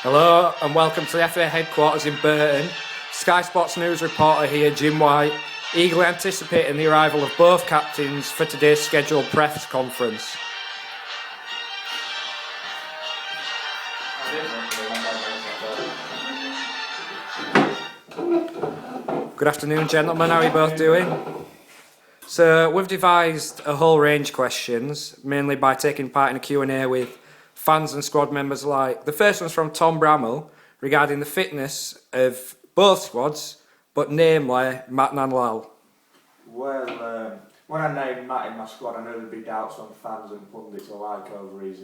Hello and welcome to the FA headquarters in Burton. Sky Sports News reporter here, Jim White, eagerly anticipating the arrival of both captains for today's scheduled press conference. Good afternoon, gentlemen. How are you both doing? So we've devised a whole range of questions, mainly by taking part in a Q&A with fans and squad members alike. The first one's from Tom Bramall regarding the fitness of both squads, but namely Matt and Lal. Well, when I named Matt in my squad, I know there'd be doubts on fans and pundits alike over his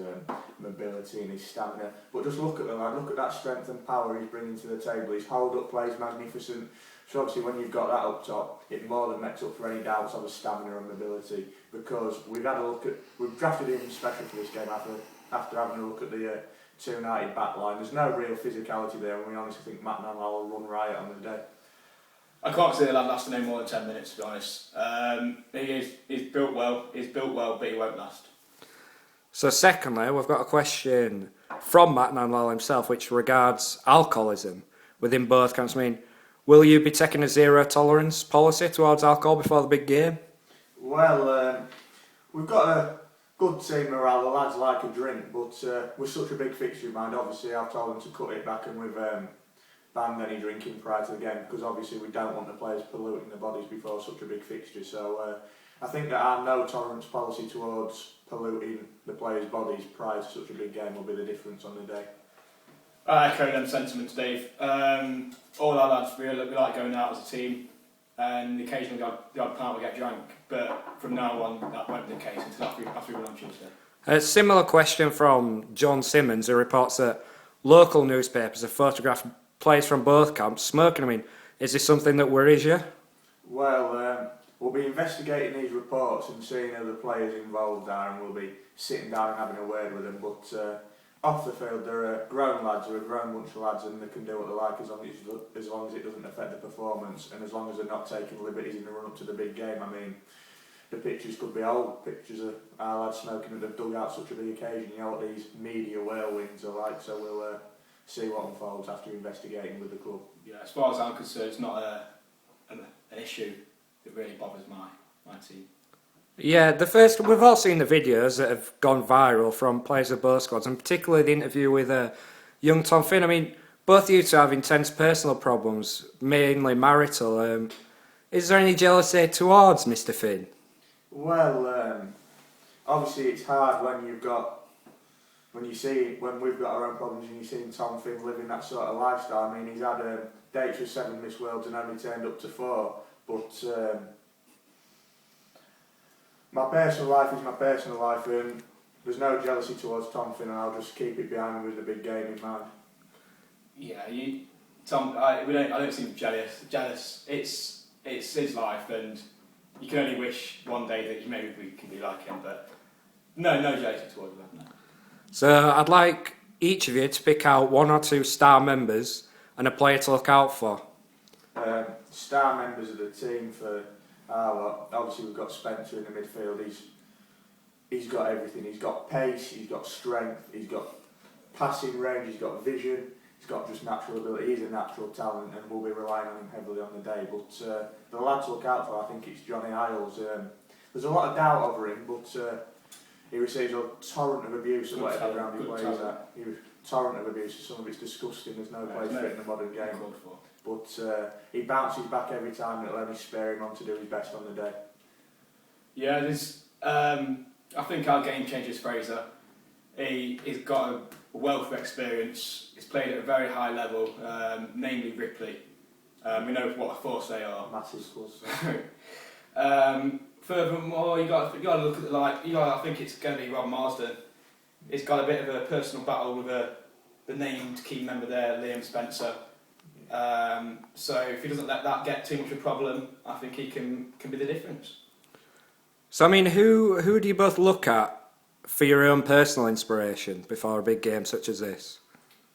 mobility and his stamina. But just look at the lad, look at that strength and power he's bringing to the table. His hold-up play is magnificent. So obviously when you've got that up top, it more than makes up for any doubts on his stamina and mobility. Because we've drafted him special for this game after having a look at the United back line. There's no real physicality there, and we honestly think Matt and Lal will run riot on the day. I can't see the lad lasting no more than 10 minutes, to be honest. He's built well, but he won't last. So secondly, we've got a question from Matt and Lal himself, which regards alcoholism within both camps. I mean, will you be taking a zero tolerance policy towards alcohol before the big game? Well, we've got a good team morale. The lads like a drink, but with such a big fixture in mind, obviously I've told them to cut it back and we've banned any drinking prior to the game, because obviously we don't want the players polluting their bodies before such a big fixture. So I think that our no tolerance policy towards polluting the players' bodies prior to such a big game will be the difference on the day. I echo them sentiments, Dave. All our lads we like going out as a team, and occasionally the odd part will get drunk, but from now on that won't be the case until after we run on Tuesday. A similar question from John Simmons, who reports that local newspapers have photographed players from both camps smoking. I mean, is this something that worries you? Well, we'll be investigating these reports and seeing who the players involved are, and we'll be sitting down and having a word with them. But off the field, they're grown lads, they're a grown bunch of lads, and they can do what they like as long as it doesn't affect the performance, and as long as they're not taking liberties in the run up to the big game. I mean, the pictures could be old pictures of our lads smoking at the dugout such a big occasion. You know what these media whirlwinds are like, so we'll see what unfolds after investigating with the club. Yeah, as far as I'm concerned, it's not an issue that really bothers my team. Yeah, we've all seen the videos that have gone viral from players of both squads, and particularly the interview with young Tom Finn. I mean, both of you two have intense personal problems, mainly marital. Is there any jealousy towards Mr. Finn? Well, obviously it's hard when we've got our own problems and you're seeing Tom Finn living that sort of lifestyle. I mean, he's had dates with 7 Miss Worlds and only turned up to 4. But my personal life is my personal life, and there's no jealousy towards Tom Finn, and I'll just keep it behind me with the big game in mind. Yeah, Tom. I don't seem jealous. It's his life, and you can only wish one day that maybe we can be like him. But no jealousy towards him. No. So I'd like each of you to pick out 1 or 2 star members and a player to look out for. Star members of the team for our lot. Obviously we've got Spencer in the midfield. He's got everything. He's got pace, he's got strength, he's got passing range, he's got vision, he's got just natural ability. He's a natural talent, and we'll be relying on him heavily on the day. But the lad to look out for, I think it's Johnny Isles. There's a lot of doubt over him, but he receives a torrent of abuse at whatever ground he plays at. Torrent of abuse, some of it's disgusting. There's no place for it in the modern game. But he bounces back every time, and it'll only spur him on to do his best on the day. Yeah, I think our game changer is Fraser. He's got a wealth of experience. He's played at a very high level, namely Ripley. We know what a force they are. Massive force. Furthermore, you got to look at I think it's going to be Rob Marsden. He's got a bit of a personal battle with the named key member there, Liam Spencer. So if he doesn't let that get too much of a problem, I think he can be the difference. So I mean, who do you both look at for your own personal inspiration before a big game such as this?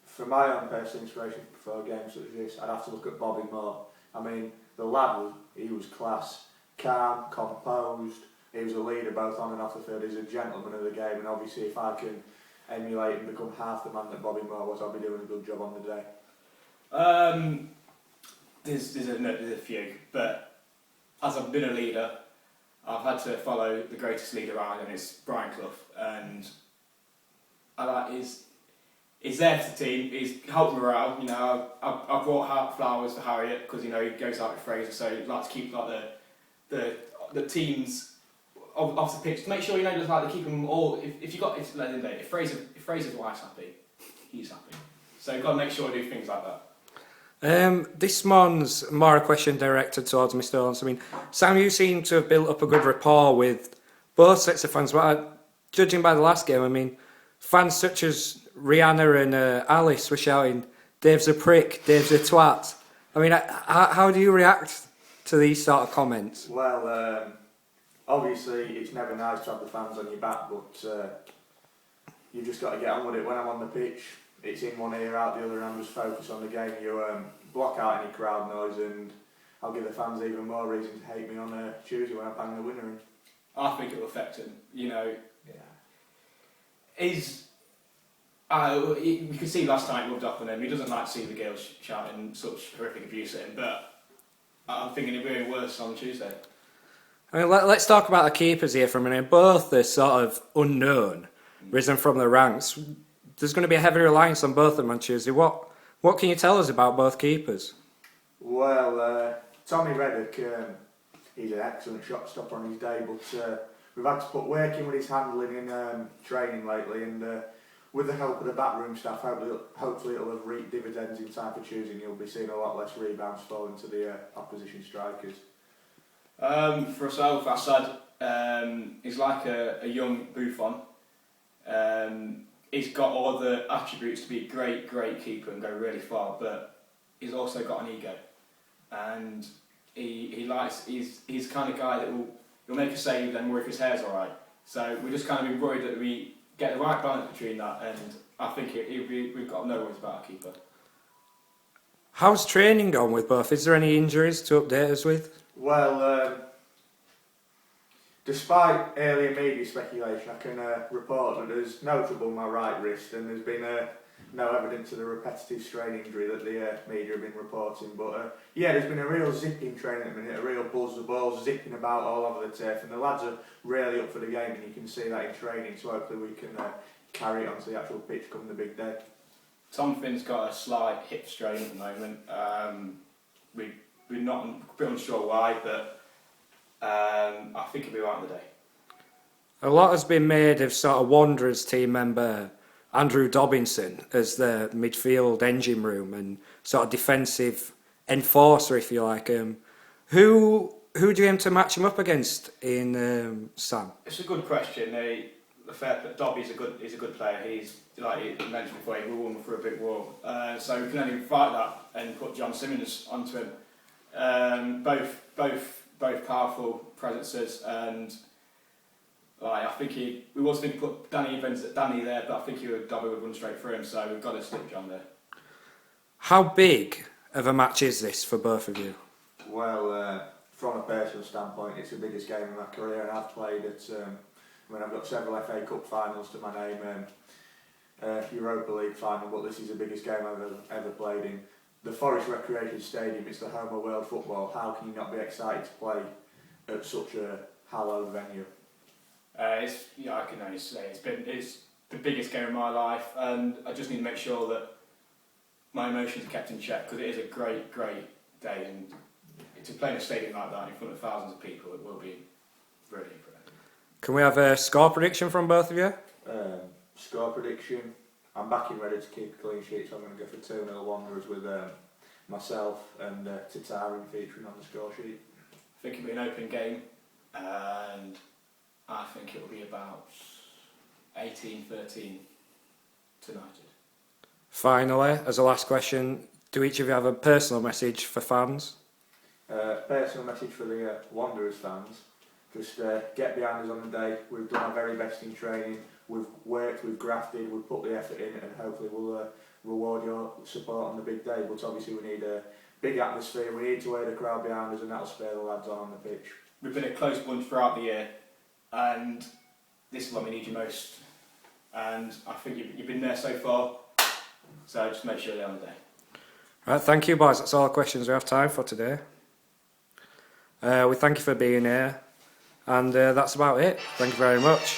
For my own personal inspiration before a game such as this, I'd have to look at Bobby Moore. I mean, the lad he was class, calm, composed. He was a leader both on and off the field. He's a gentleman of the game, and obviously if I can emulate and become half the man that Bobby Moore was, I'll be doing a good job on the day. There's a few, but as I've been a leader, I've had to follow the greatest leader around, and it's Brian Clough. And I like he's there for the team. He's helped morale. You know, I've brought out flowers for Harriet because you know he goes out with Fraser, so he'd like to keep like the teams off the pitch to make sure you know just like to keep them all. If Fraser's wife's happy, he's happy. So you've got to make sure you do things like that. This one's more a question directed towards Mr. Holness. I mean, Sam, you seem to have built up a good rapport with both sets of fans, but judging by the last game, I mean, fans such as Rihanna and Alice were shouting, "Dave's a prick, Dave's a twat." I mean, how do you react to these sort of comments? Well, obviously it's never nice to have the fans on your back, but you've just got to get on with it. When I'm on the pitch, it's in one ear, out the other, and I'm just focused on the game. You block out any crowd noise, and I'll give the fans even more reason to hate me on Tuesday when I bang the winner in. I think it will affect him. You know, Yeah. You could see last night he rubbed off on him. He doesn't like to see the girls shouting such horrific abuse at him, but I'm thinking it'll be worse on Tuesday. I mean, let's talk about the keepers here for a minute. Both are sort of unknown, risen from the ranks. There's going to be a heavy reliance on both of them on Tuesday. What can you tell us about both keepers? Well, Tommy Reddick, he's an excellent shot stopper on his day, but we've had to put work in with his handling in training lately, and with the help of the backroom staff, hopefully it'll have reaped dividends in time for Tuesday, and you'll be seeing a lot less rebounds falling to the opposition strikers. For myself, Assad, he's like a young Buffon. He's got all the attributes to be a great keeper and go really far, but he's also got an ego, and he's the kind of guy that will make a save and worry if his hair's alright. So we're just kind of been worried that we get the right balance between that, and I think we've got no worries about our keeper. How's training gone with both? Is there any injuries to update us with? Well, despite earlier media speculation, I can report that there's no trouble in my right wrist, and there's been no evidence of the repetitive strain injury that the media have been reporting. But yeah, there's been a real zipping training at the minute, a real buzz. The ball's zipping about all over the turf, and the lads are really up for the game, and you can see that in training. So hopefully we can carry it onto the actual pitch come the big day. Tom Finn's got a slight hip strain at the moment. We're not a bit unsure why, but I think he'll be right on the day. A lot has been made of sort of Wanderers team member Andrew Dobinson as the midfield engine room and sort of defensive enforcer, if you like. Who do you aim to match him up against in Sam? It's a good question. The fact that Dobby's a good player. He's like you mentioned before, he won for a big war. So we can only fight that and put John Simmons onto him. Both powerful presences, and I think we was going to put Danny there, but I think Dobby would run straight through him. So we've got to stick John there. How big of a match is this for both of you? Well, from a personal standpoint, it's the biggest game of my career, and I've played at. I've got several FA Cup finals to my name, Europa League final, but this is the biggest game I've ever played in. The Forest Recreation Stadium, it's the home of world football. How can you not be excited to play at such a hallowed venue? I can only say it's the biggest game of my life, and I just need to make sure that my emotions are kept in check, because it is a great day, and to play in a stadium like that in front of thousands of people, it will be really impressive. Can we have a score prediction from both of you? Score prediction, I'm backing ready to keep a clean sheet, so I'm going to go for 2-0 Wanderers with myself and Tatarin featuring on the score sheet. I think it'll be an open game, and I think it'll be about 18-13 to United. Finally, as a last question, do each of you have a personal message for fans? Personal message for the Wanderers fans. Just get behind us on the day. We've done our very best in training. We've worked, we've grafted, we've put the effort in, and hopefully we'll reward your support on the big day. But obviously we need a big atmosphere. We need to wear the crowd behind us, and that'll spur the lads on the pitch. We've been a close bunch throughout the year, and this is when we need you most. and I think you've been there so far. So just make sure you're on the day. Right, thank you, boys. That's all the questions we have time for today. We thank you for being here, and that's about it. Thank you very much.